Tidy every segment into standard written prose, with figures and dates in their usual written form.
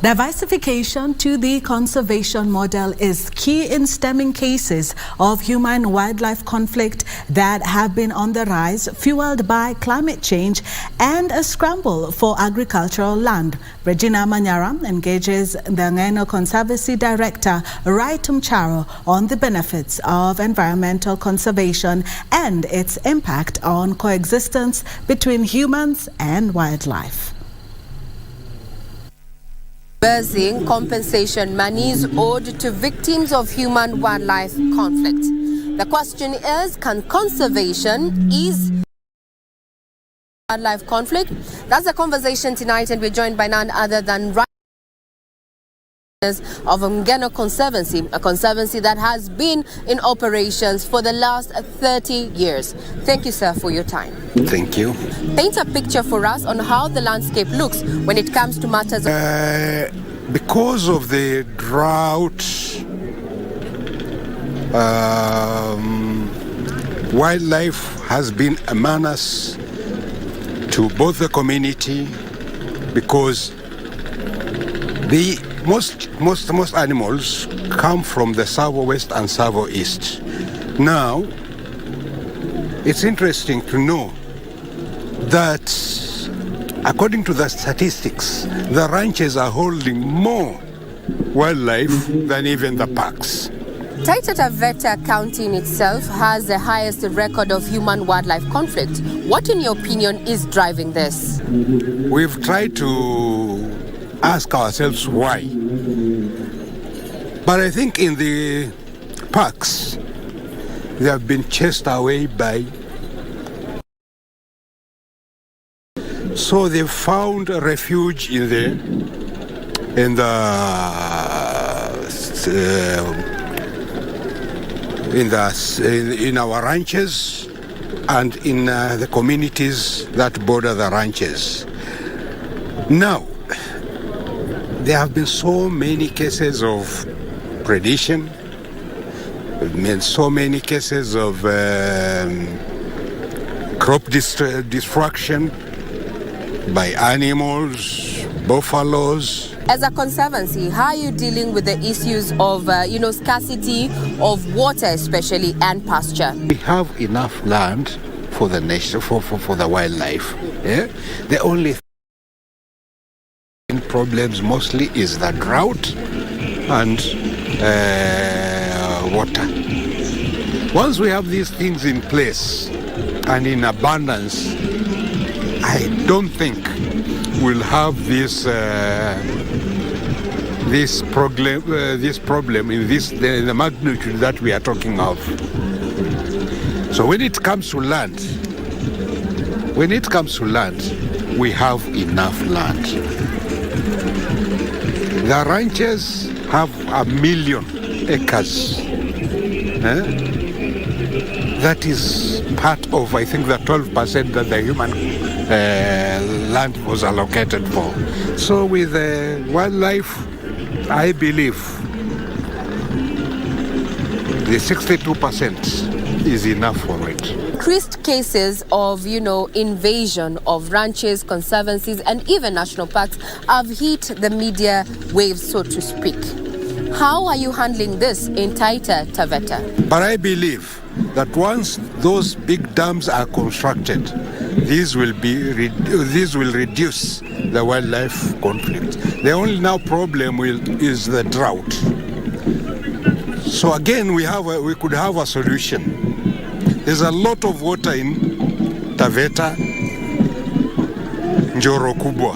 Diversification to the conservation model is key in stemming cases of human-wildlife conflict that have been on the rise, fueled by climate change and a scramble for agricultural land. Regina Manyara engages the Ngeno Conservancy Director, Rai Tumcharo, on the benefits of environmental conservation and its impact on coexistence between humans and wildlife. Disbursing compensation monies owed to victims of human-wildlife conflict. The question is, can conservation ease wildlife conflict? That's the conversation tonight, and we're joined by none other than of Ngeno Conservancy, a conservancy that has been in operations for the last 30 years. Thank you, sir, for your time. Thank you. Paint a picture for us on how the landscape looks when it comes to matters because of the drought, wildlife has been a menace to both the community, because the most animals come from the southwest and southeast. Now, it's interesting to know that according to the statistics, the ranches are holding more wildlife than even the parks. Taita Taveta County in itself has the highest record of human-wildlife conflict. What, in your opinion, is driving this? We've tried to ask ourselves why. But I think in the parks, they have been chased away by... So they've found a refuge in our ranches and in the communities that border the ranches. Now, there have been so many cases of predation, so many cases of crop destruction by animals, buffaloes. As a conservancy, how are you dealing with the issues of, scarcity of water, especially, and pasture? We have enough land for the nation, for the wildlife. Yeah? The only problems mostly is the drought and water. Once we have these things in place and in abundance, I don't think we'll have this problem in the magnitude that we are talking of. So when it comes to land, we have enough land. The ranches have 1 million acres. That is part of, I think, the 12% that the human land was allocated for. So with wildlife, I believe the 62% is enough for it. Increased cases of, invasion of ranches, conservancies, and even national parks have hit the media waves, so to speak. How are you handling this in Taita Taveta? But I believe that once those big dams are constructed, these will reduce the wildlife conflict. The only now problem is the drought. So again, we could have a solution. There's a lot of water in Taveta, Njoro Kubwa.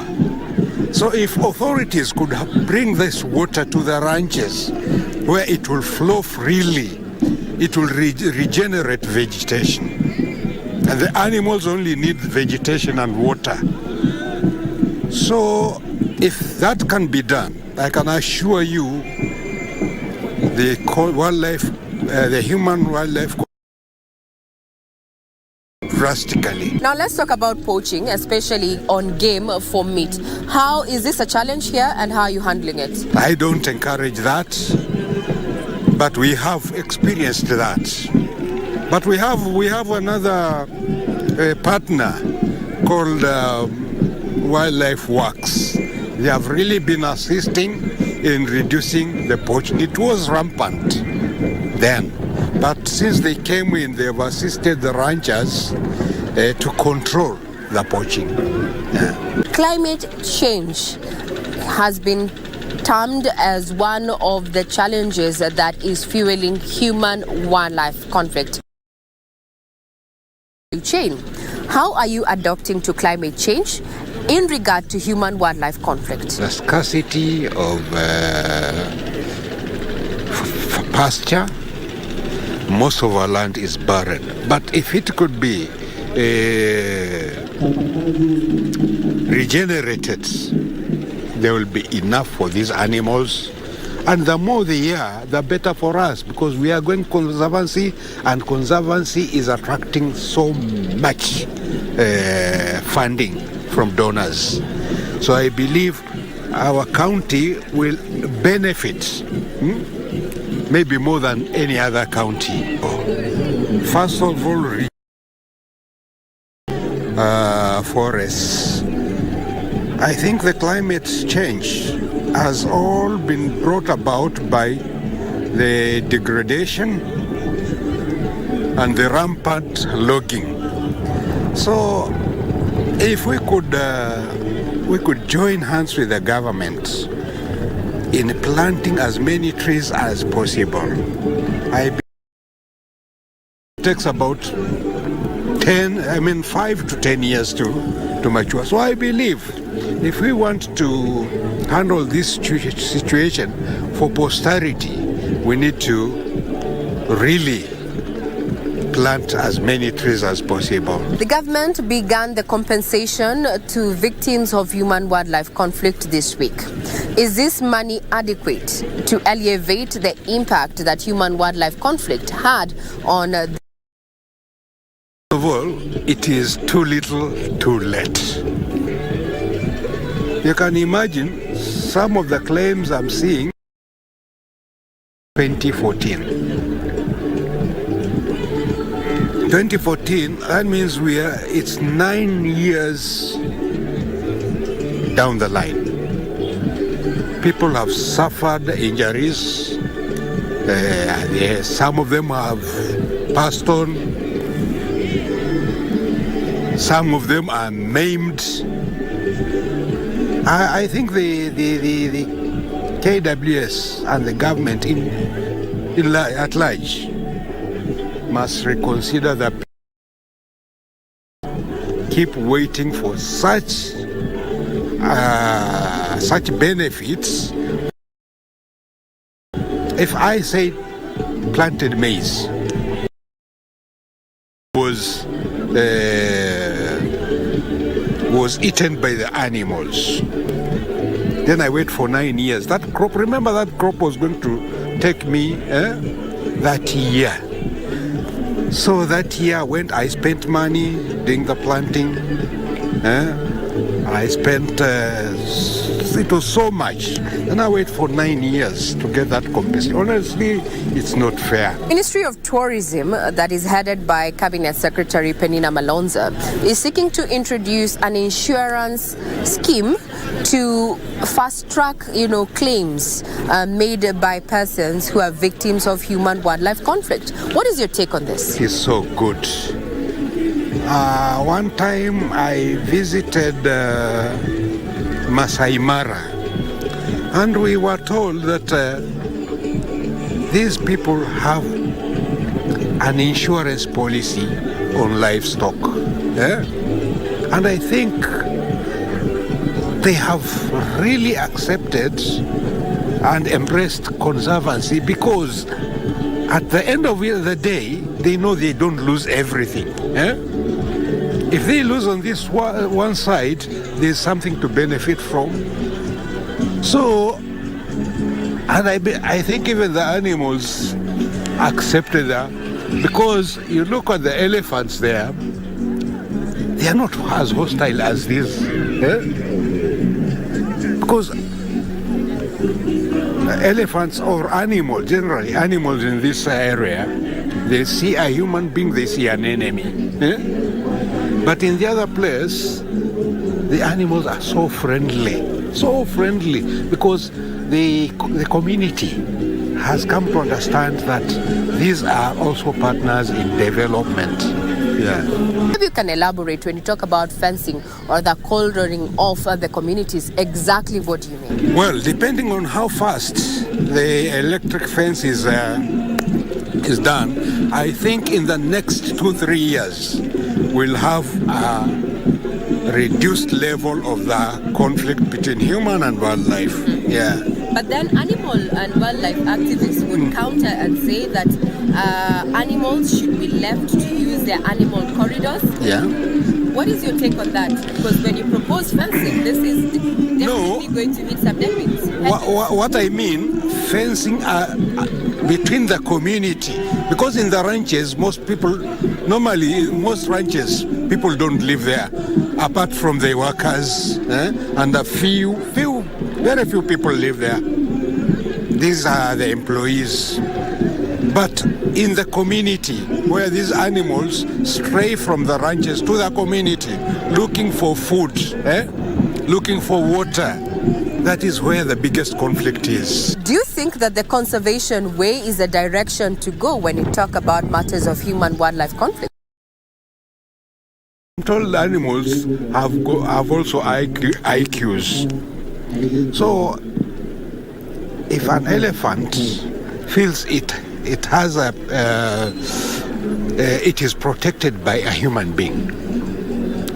So if authorities could bring this water to the ranches where it will flow freely, it will regenerate vegetation. And the animals only need vegetation and water. So if that can be done, I can assure you the human-wildlife drastically. Now let's talk about poaching, especially on game for meat. How is this a challenge here, and how are you handling it? I don't encourage that, but we have experienced that. But we have another partner called Wildlife Works. They have really been assisting in reducing the poaching. It was rampant then, but since they came in, they have assisted the ranchers to control the poaching. Yeah. Climate change has been termed as one of the challenges that is fueling human-wildlife conflict. How are you adapting to climate change in regard to human-wildlife conflict? The scarcity of pasture. Most of our land is barren. But if it could be regenerated, there will be enough for these animals. And the more they are, the better for us, because we are going conservancy, and conservancy is attracting so much funding from donors. So I believe our county will benefit, maybe more than any other county. First of all, forests. I think the climate change has all been brought about by the degradation and the rampant logging. So if we could join hands with the government in planting as many trees as possible. It takes about 5 to 10 years to mature. So I believe if we want to handle this situation for posterity, we need to really plant as many trees as possible. The government began the compensation to victims of human-wildlife conflict this week. Is this money adequate to alleviate the impact that human-wildlife conflict had on First of all, it is too little, too late. You can imagine some of the claims I'm seeing 2014. 2014, that means it's 9 years down the line. People have suffered injuries. Some of them have passed on. Some of them are maimed. I think the KWS and the government at large must reconsider that. Keep waiting for such benefits. If I say planted maize was eaten by the animals, then I wait for 9 years. That crop, remember, that crop was going to take me that year. So that year I spent money doing the planting. I spent, it was so much. And I wait for 9 years to get that compensation. Honestly, it's not fair. Ministry of Tourism, that is headed by Cabinet Secretary Penina Malonza, is seeking to introduce an insurance scheme to fast-track, claims made by persons who are victims of human-wildlife conflict. What is your take on this? It's so good. One time I visited Masai Mara, and we were told that these people have an insurance policy on livestock. And I think they have really accepted and embraced conservancy, because at the end of the day, they know they don't lose everything. If they lose on this one side, there's something to benefit from. So, and I think even the animals accepted that, because you look at the elephants there, they are not as hostile as these. Because elephants, or animals, generally animals in this area, they see a human being, they see an enemy. But in the other place, the animals are so friendly. so friendly, because the community has come to understand that these are also partners in development. Yeah. Maybe you can elaborate when you talk about fencing or the cordoning off the communities. Exactly what do you mean? Well, depending on how fast the electric fence is done, I think in the next 2-3 years we'll have a reduced level of the conflict between human and wildlife. Yeah. But then animal and wildlife activists would counter and say that animals should be left to use their animal corridors. Yeah. What is your take on that? Because when you propose fencing, this is definitely going to hit some deadlines. What I mean, fencing between the community, because in the ranches, most ranches, people don't live there, apart from the workers, and very few people live there. These are the employees. But in the community, where these animals stray from the ranches to the community, looking for food, looking for water, that is where the biggest conflict is. Do you think that the conservation way is the direction to go when you talk about matters of human-wildlife conflict? Controlled animals have also IQs. So if an elephant feels it has it is protected by a human being,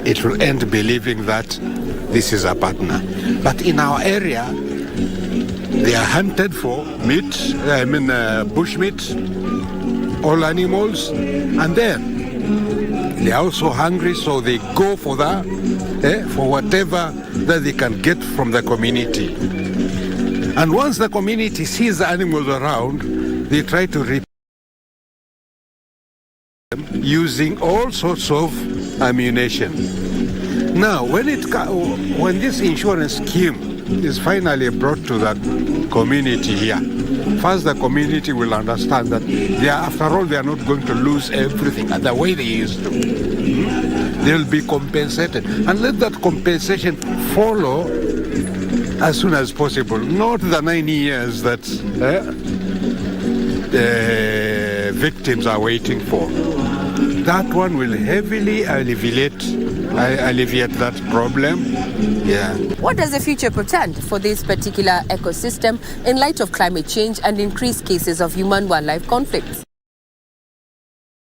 it will end believing that this is a partner. But in our area, they are hunted for meat, bush meat, all animals, and then they are also hungry, so they go for for whatever that they can get from the community. And once the community sees the animals around, they try to repel them using all sorts of ammunition. Now, when this insurance scheme is finally brought to the community here, first the community will understand that after all, they are not going to lose everything the way they used to. They'll be compensated, and let that compensation follow as soon as possible, not the 9 years that victims are waiting for. That one will heavily alleviate that problem. Yeah. What does the future portend for this particular ecosystem in light of climate change and increased cases of human-wildlife conflicts?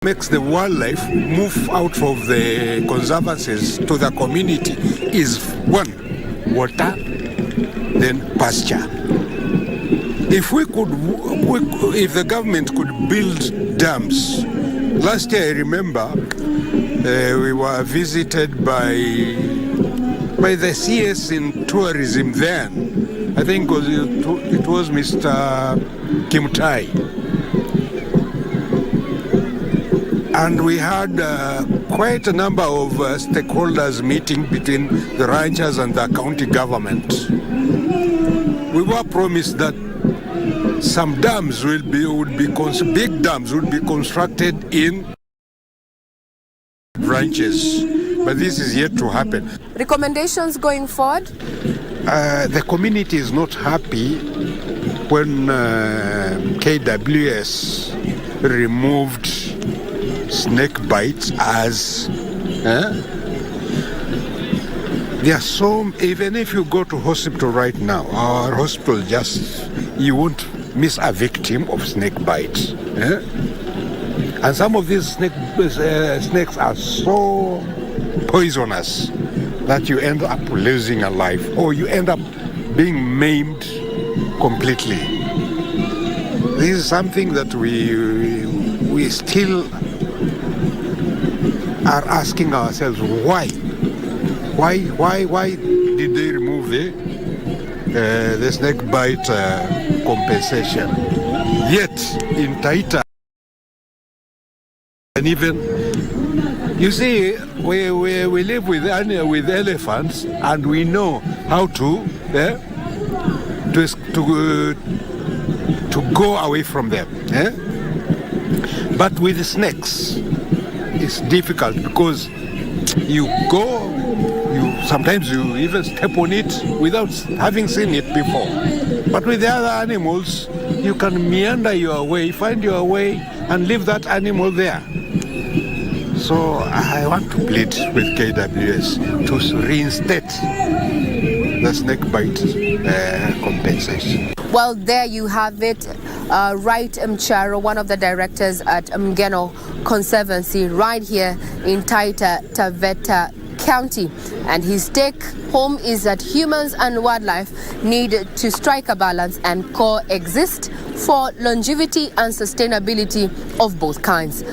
Makes the wildlife move out of the conservancies to the community is one, water, then pasture. If the government could build dams. Last year, I remember, we were visited by the CS in tourism then. I think it was Mr. Kimtai. And we had quite a number of stakeholders meeting between the ranchers and the county government. We were promised that some dams big dams would be constructed in ranches, but this is yet to happen. Recommendations going forward? The community is not happy when KWS removed snake bites as there are so, even if you go to hospital right now, our hospital you won't miss a victim of snake bites. And some of these snakes are so poisonous that you end up losing a life, or you end up being maimed completely. This is something that we still are asking ourselves, why? Why did they remove the snake bite compensation? Yet in Taita, and even you see, we live with elephants, and we know how to go away from them. But with snakes, it's difficult because you go, you Sometimes you even step on it without having seen it before. But with the other animals, you can meander your way, find your way, and leave that animal there. So I want to plead with KWS to reinstate the snake bite compensation. Well, there you have it. Right Mcharo, one of the directors at Mgeno Conservancy right here in Taita Taveta County. And his take home is that humans and wildlife need to strike a balance and coexist for longevity and sustainability of both kinds.